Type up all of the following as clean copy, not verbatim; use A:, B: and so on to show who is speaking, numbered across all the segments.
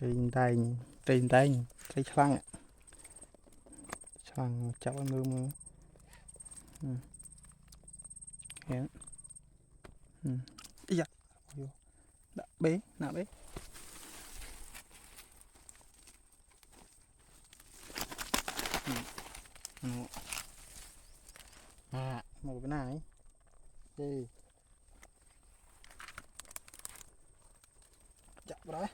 A: trên tay cái xoang cháu mưa mưa hén dạ đã bế nạ bế một cái này đi chặt vào đấy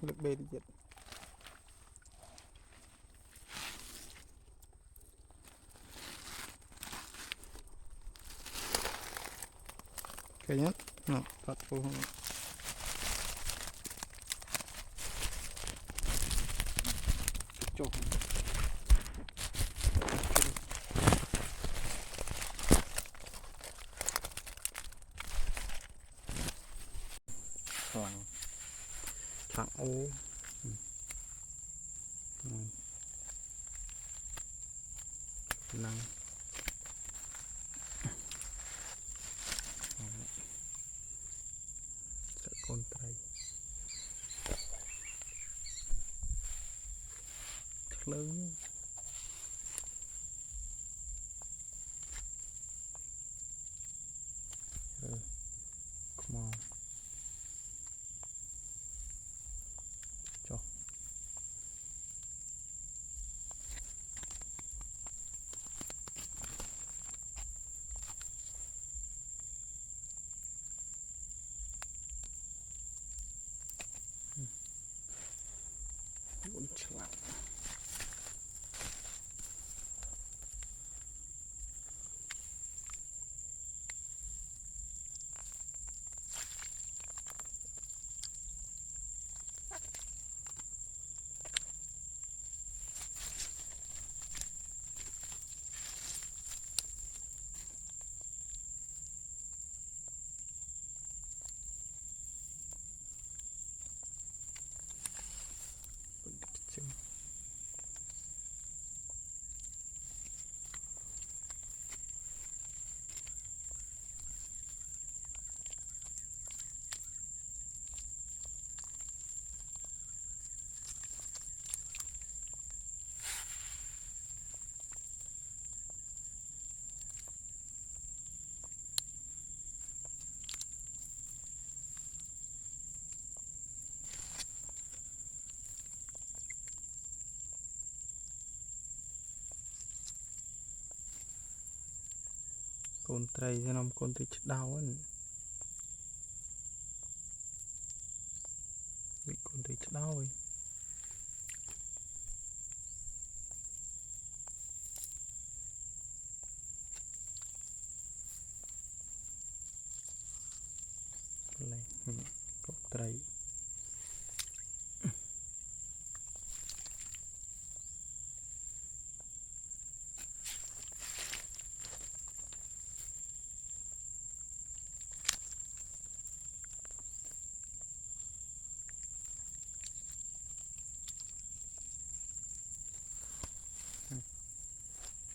A: lực bê đi chết kayaknya nah 40 cocok thẳng ô năng con trai lớn come on cho muốn chặt con trai cho nó con trai chết đau ấy bị con trai chết đau ấy này con trai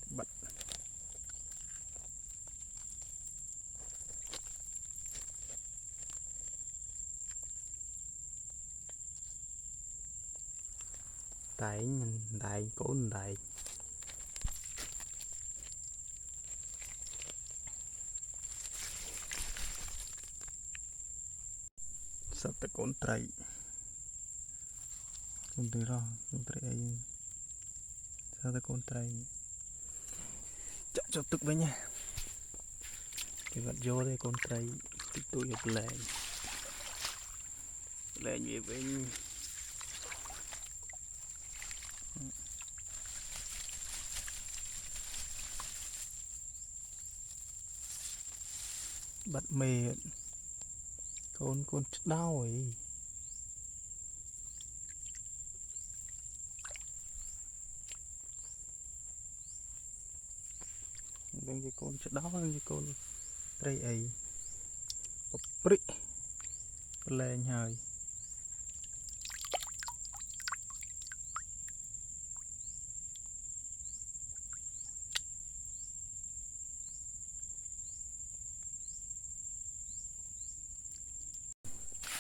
A: bật tại đại cổ đại sắp tới con trai rồi con trai ấy sao tới con trai chọn cho tức với nha cái vật vô đây con trai tích tụ nhập lệ về với bật mề con đau ấy đang cái con chết đau đang cái con trai ấy bắp rị lên hơi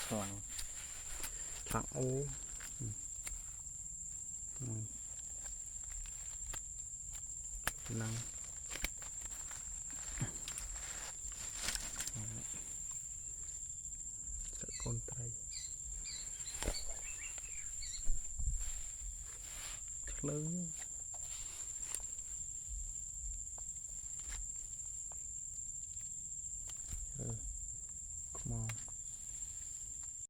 A: Thằng ô năng sợ con trai lớn